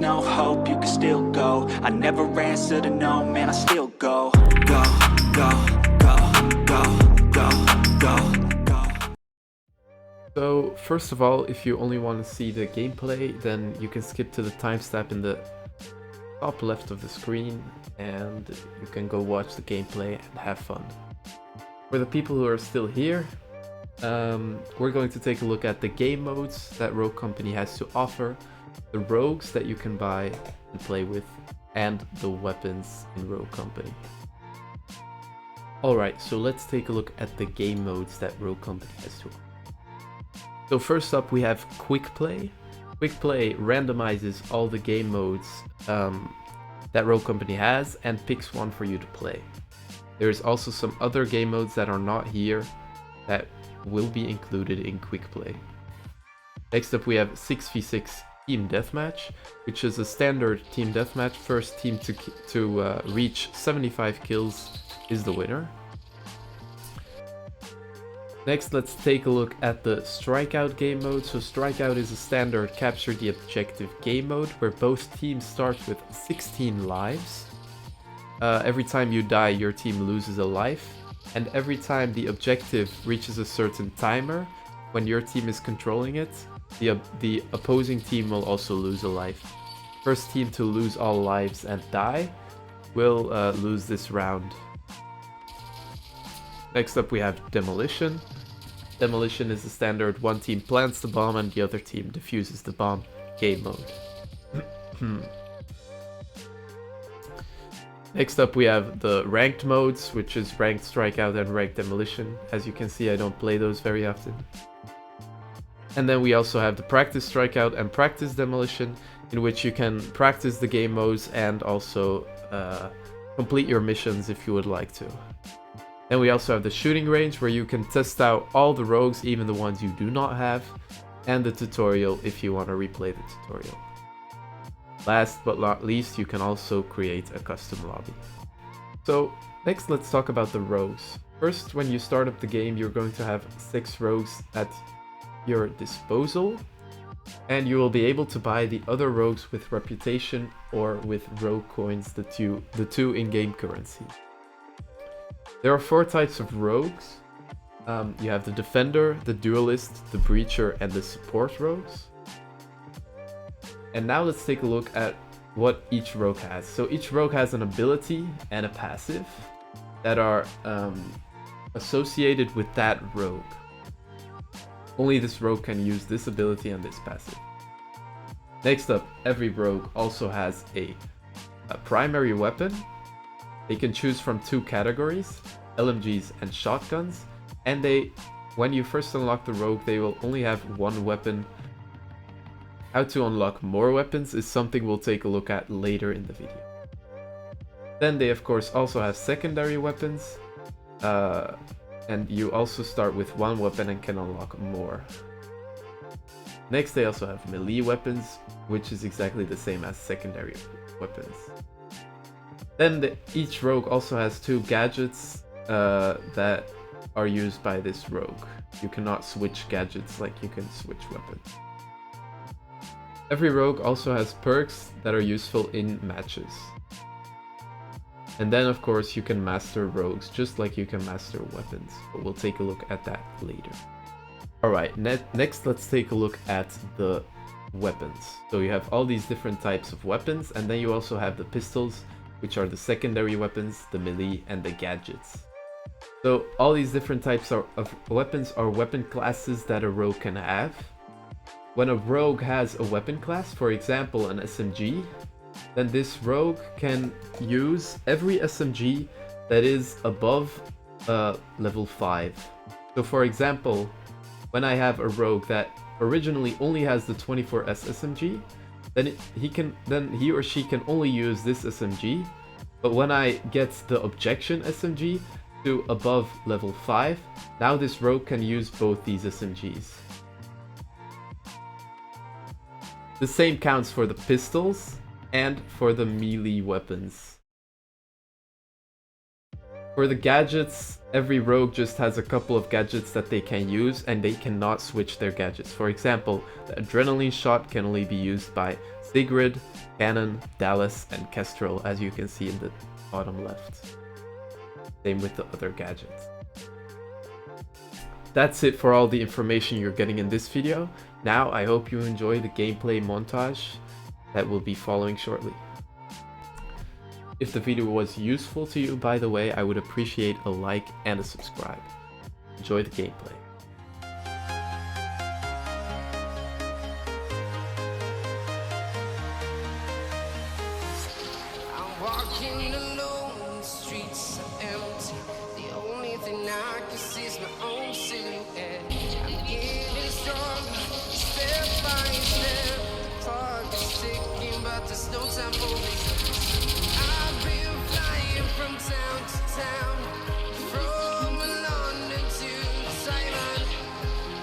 no hope, you can still go. I never answer to no, man, I still go. Go, go, go, go, go, go, go. So first of all, if you only want to see the gameplay, then you can skip to the timestamp in the top left of the screen and you can go watch the gameplay and have fun. For the people who are still here, we're going to take a look at the game modes that Rogue Company has to offer, the rogues that you can buy and play with, and the weapons in Rogue Company. Alright, so let's take a look at the game modes that Rogue Company has to offer. So first up we have Quick Play. Quick Play randomizes all the game modes that Rogue Company has and picks one for you to play. There's also some other game modes that are not here that will be included in Quick Play. Next up we have 6v6 Team Deathmatch, which is a standard team deathmatch. First team to reach 75 kills is the winner. Next, let's take a look at the Strikeout game mode. So Strikeout is a standard capture the objective game mode where both teams start with 16 lives. Every time you die, your team loses a life. And every time the objective reaches a certain timer, when your team is controlling it, the opposing team will also lose a life. First team to lose all lives and die will lose this round. Next up we have Demolition. Demolition is the standard one team plants the bomb and the other team defuses the bomb game mode. Next up we have the ranked modes, which is ranked Strikeout and ranked Demolition. As you can see, I don't play those very often. And then we also have the practice Strikeout and practice Demolition, in which you can practice the game modes and also complete your missions if you would like to. Then we also have the shooting range, where you can test out all the rogues, even the ones you do not have, and the tutorial if you want to replay the tutorial. Last but not least, you can also create a custom lobby. So next let's talk about the rogues. First, when you start up the game, you're going to have 6 rogues at your disposal, and you will be able to buy the other rogues with reputation or with rogue coins, the two in-game currency. There are 4 types of rogues. You have the Defender, the Duelist, the Breacher, and the Support rogues. And now let's take a look at what each rogue has. So each rogue has an ability and a passive that are associated with that rogue. Only this rogue can use this ability and this passive. Next up, every rogue also has a primary weapon. They can choose from 2 categories, LMGs and shotguns, and when you first unlock the rogue, they will only have 1 weapon. How to unlock more weapons is something we'll take a look at later in the video. Then they of course also have secondary weapons, and you also start with 1 weapon and can unlock more. Next they also have melee weapons, which is exactly the same as secondary weapons. Then each rogue also has 2 gadgets that are used by this rogue. You cannot switch gadgets like you can switch weapons. Every rogue also has perks that are useful in matches. And then of course you can master rogues just like you can master weapons, but we'll take a look at that later. Alright, next let's take a look at the weapons. So you have all these different types of weapons, and then you also have the pistols, which are the secondary weapons, the melee, and the gadgets. So all these different types of weapons are weapon classes that a rogue can have. When a rogue has a weapon class, for example an SMG, then this rogue can use every SMG that is above level 5. So for example, when I have a rogue that originally only has the 24S SMG, then he or she can only use this SMG, but when I get the Objection SMG to above level 5, now this rogue can use both these SMGs. The same counts for the pistols and for the melee weapons. For the gadgets, every rogue just has a couple of gadgets that they can use, and they cannot switch their gadgets. For example, the adrenaline shot can only be used by Sigrid, Cannon, Dallas, and Kestrel, as you can see in the bottom left. Same with the other gadgets. That's it for all the information you're getting in this video. Now I hope you enjoy the gameplay montage that will be following shortly. If the video was useful to you, by the way, I would appreciate a like and a subscribe. Enjoy the gameplay. Walking alone, the streets are empty. The only thing I can see is my own silhouette. I'm getting stronger, step by step. The clock is ticking, but there's no time for me. I've been flying from town to town, from London to Taiwan.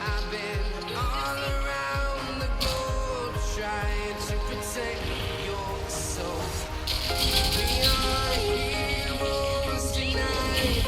I've been all around the globe, trying to protect your soul. We are heroes tonight.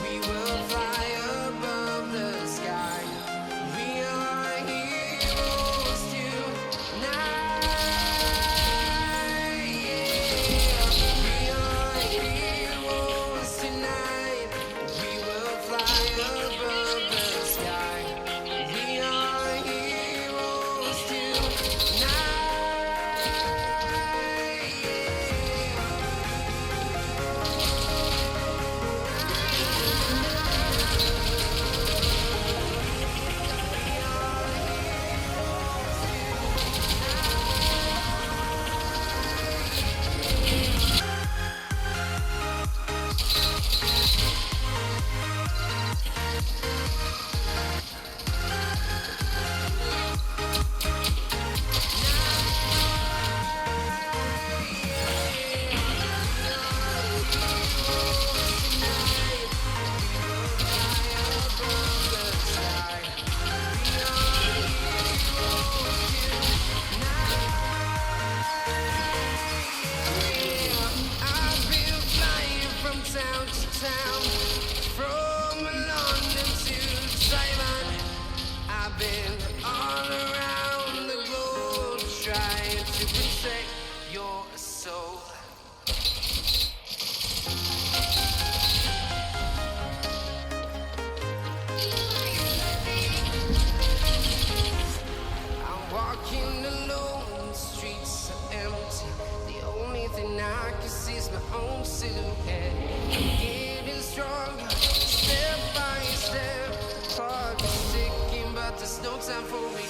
We will fly above the sky. We are heroes tonight. Yeah. We are heroes tonight. We will fly above the sky. We are heroes tonight. Silhouette, I'm getting stronger, step by step. Clock is ticking, but there's no time for me.